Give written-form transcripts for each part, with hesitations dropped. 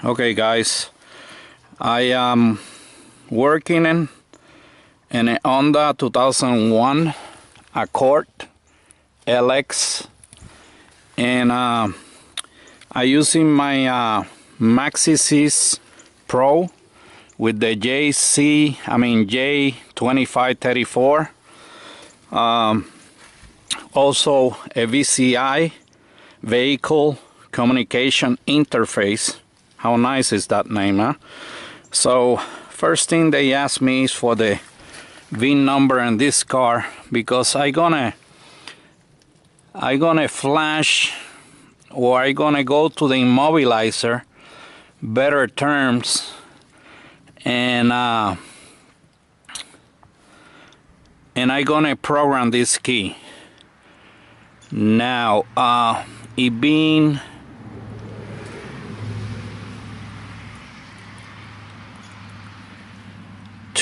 Okay, guys, I am working in a Honda 2001 Accord LX, and I using my MaxiSys Pro with the J2534. Also a VCI, vehicle communication interface. How nice is that name, huh? So first thing they asked me is for the VIN number in this car, because I gonna flash, or I gonna go to the Immobilizer, better terms, and I gonna program this key. Now it being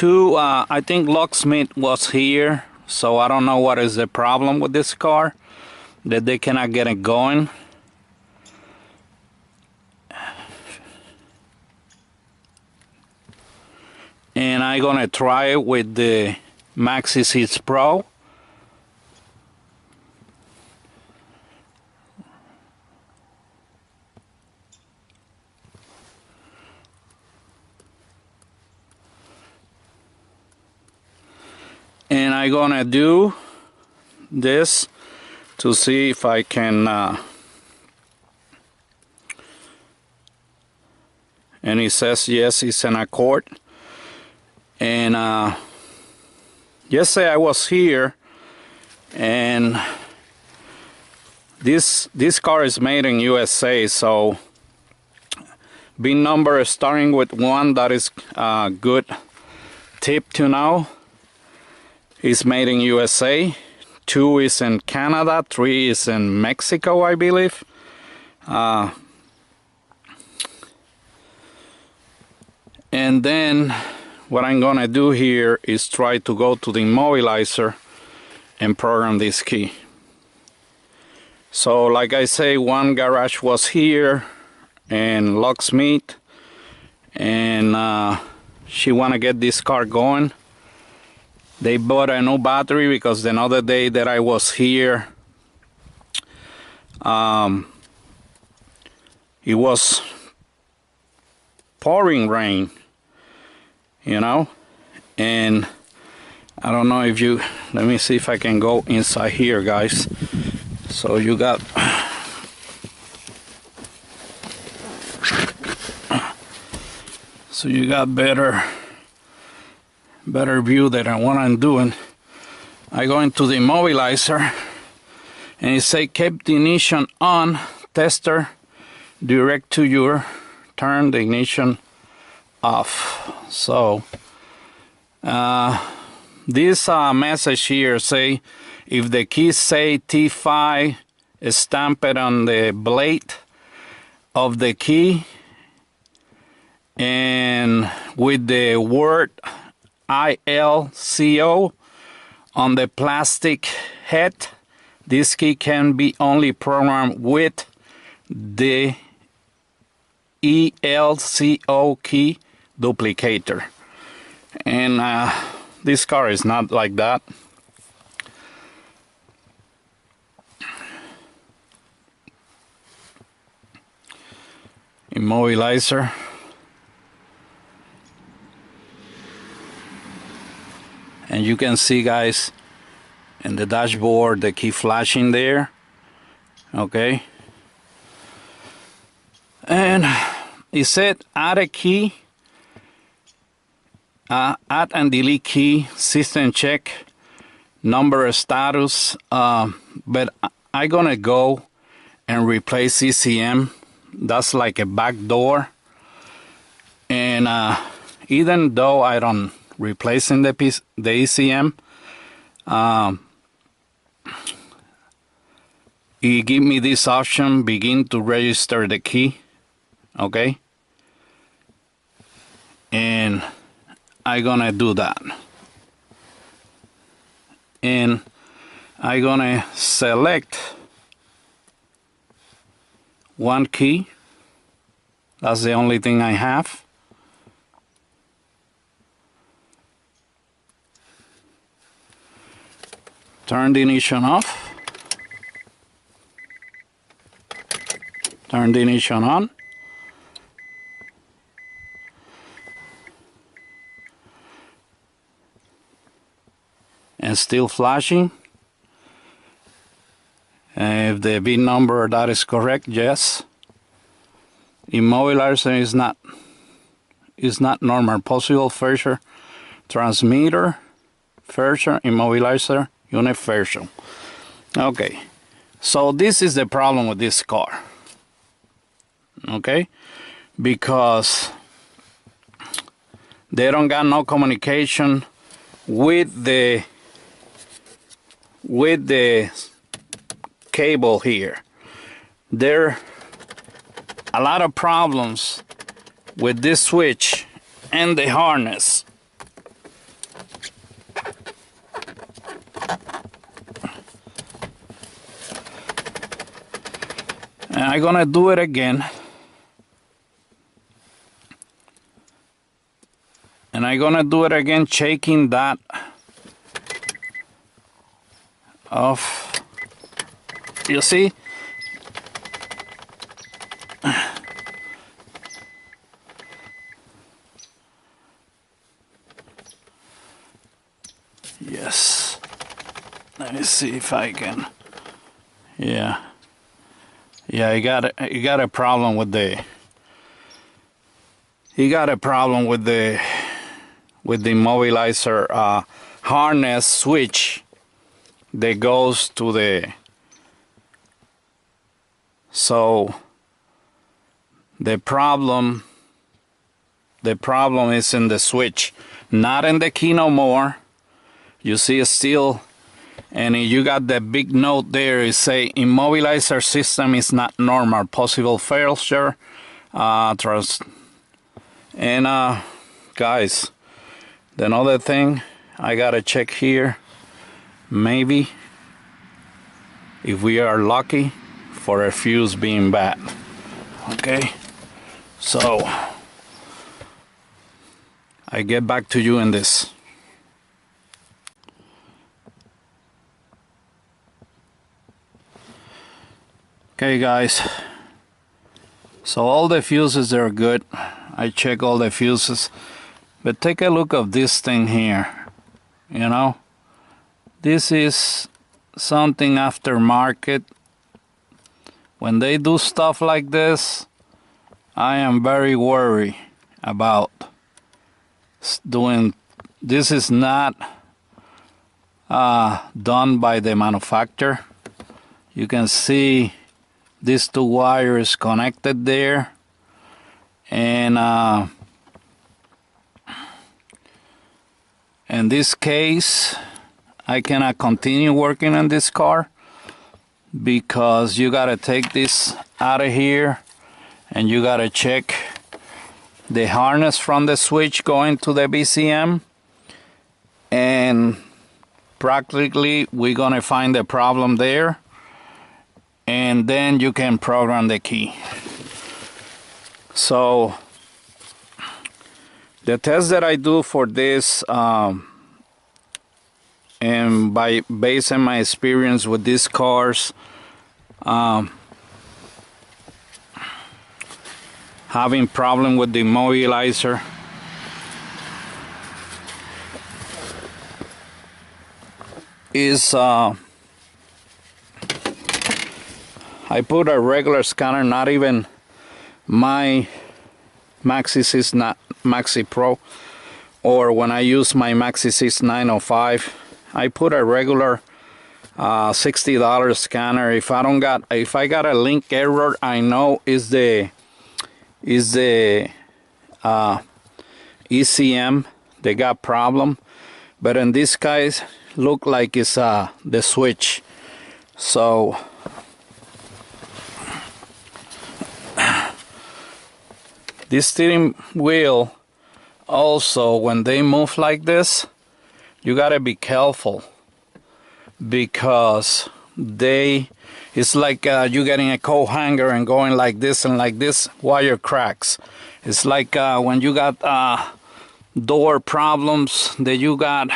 I think locksmith was here, so I don't know what is the problem with this car that they cannot get it going. And I'm gonna try it with the MaxiSys Pro. And I'm gonna do this to see if I can and it says yes, it's an Accord. And yesterday I was here, and this car is made in USA, so VIN number is starting with 1. That is a good tip to know. It's made in USA. 2 is in Canada. 3 is in Mexico, I believe. And then what I'm gonna do here is try to go to the Immobilizer and program this key. So like I say, one garage was here and locksmith, and she wanna get this car going. They bought a new battery because the other day that I was here, it was pouring rain, you know, and I don't know if you, let me see if I can go inside here, guys. So you got better view than what I'm doing. I go into the Immobilizer, and it say keep the ignition on, tester direct to your, turn the ignition off. So this message here say if the key say T5 is stamped on the blade of the key and with the word ILCO on the plastic head, this key can be only programmed with the ELCO key duplicator. And this car is not like that. Immobilizer. And you can see, guys, in the dashboard the key flashing there. Okay, and it said add a key, add and delete key, system check, number status, but I'm gonna go and replace CCM. That's like a back door, and even though I don't replacing the ECM, it give me this option, begin to register the key. Okay, and I'm gonna do that, and I'm gonna select one key. That's the only thing I have. Turn the ignition off. Turn the ignition on. And still flashing. And if the VIN number that is correct, yes. Immobilizer is not normal. Possible failure. Transmitter failure. Immobilizer unit failure. Okay. So this is the problem with this car. Okay, because they don't got no communication with the cable here. There are a lot of problems with this switch and the harness. And I'm gonna do it again. And I'm gonna do it again, checking that off. You see? Yes. Let me see if I can. Yeah. Yeah, you got a problem with the. You got a problem with the immobilizer harness switch that goes to the. So the problem is in the switch, not in the key no more. You see it's still, and you got the big note there. It say immobilizer system is not normal, possible failure. And guys, another thing I gotta check here, maybe if we are lucky, for a fuse being bad. Okay, so I get back to you in this. Okay guys, so all the fuses are good. I check all the fuses, but take a look of this thing here. You know, this is something aftermarket. When they do stuff like this, I am very worried about doing. This is not done by the manufacturer. You can see these two wires connected there, and in this case I cannot continue working on this car because you gotta take this out of here and you gotta check the harness from the switch going to the BCM, and practically we're gonna find the problem there, and then you can program the key. So the test that I do for this, and based on my experience with these cars, having problem with the immobilizer, is I put a regular scanner, not even my MaxiSys, not Maxi Pro, or when I use my MaxiSys 905, I put a regular $60 scanner. If I got a link error, I know is the ECM they got problem, but in this case look like it's the switch. So this steering wheel also, when they move like this, you gotta be careful because It's like you getting a coat hanger and going like this and like this, wire cracks. It's like when you got door problems that you got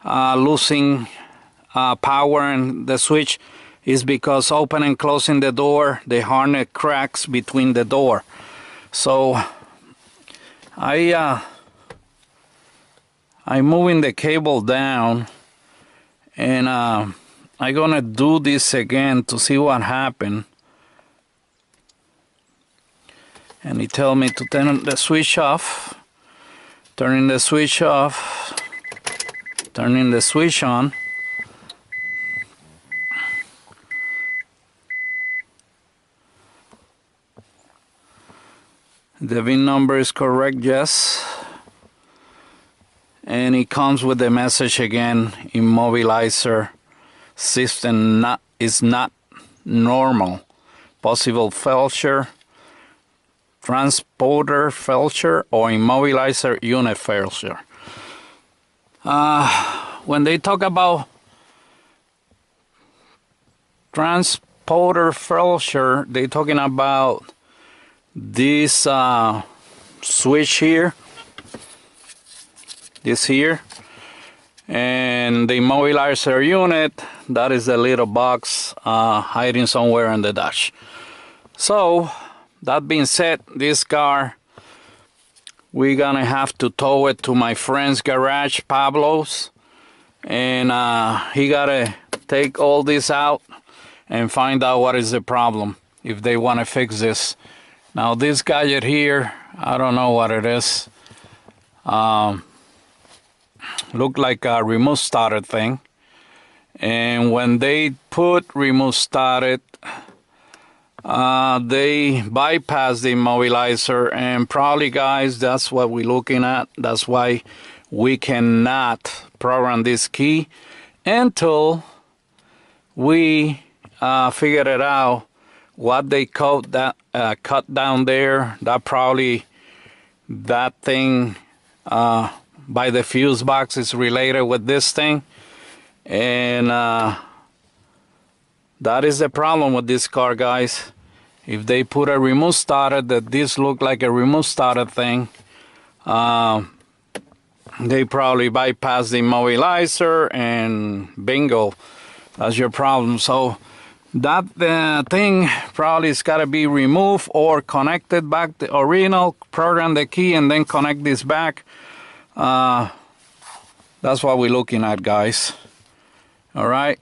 losing power in the switch, is because opening and closing the door, the harness cracks between the door. So I'm moving the cable down, and I'm gonna do this again to see what happened. And he tell me to turn the switch off, turning the switch off, turning the switch on. The VIN number is correct, yes. And it comes with the message again, Immobilizer system is not normal. Possible failure, transporter failure, or Immobilizer unit failure. When they talk about transporter failure, they're talking about this switch here, this here, and the Immobilizer unit, that is a little box hiding somewhere in the dash. So that being said, this car, we're gonna have to tow it to my friend's garage, Pablo's, and he gotta take all this out and find out what is the problem if they want to fix this. Now this gadget here, I don't know what it is. Look like a remote starter thing. And when they put remote started, they bypass the Immobilizer, and probably, guys, that's what we're looking at. That's why we cannot program this key until we figure it out. What they cut down there, that probably that thing by the fuse box is related with this thing, and that is the problem with this car, guys. If they put a remote starter that this look like a remote starter thing, they probably bypass the Immobilizer, and bingo, that's your problem. So that thing probably has got to be removed or connected back to the original, program the key, and then connect this back. That's what we're looking at, guys. All right.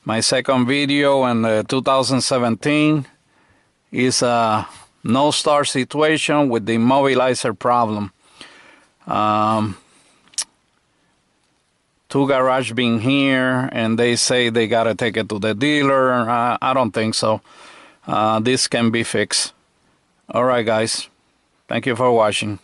My second video in 2017 is a no start situation with the Immobilizer problem. Two garage being here, and they say they gotta take it to the dealer. I don't think so. This can be fixed. All right, guys. Thank you for watching.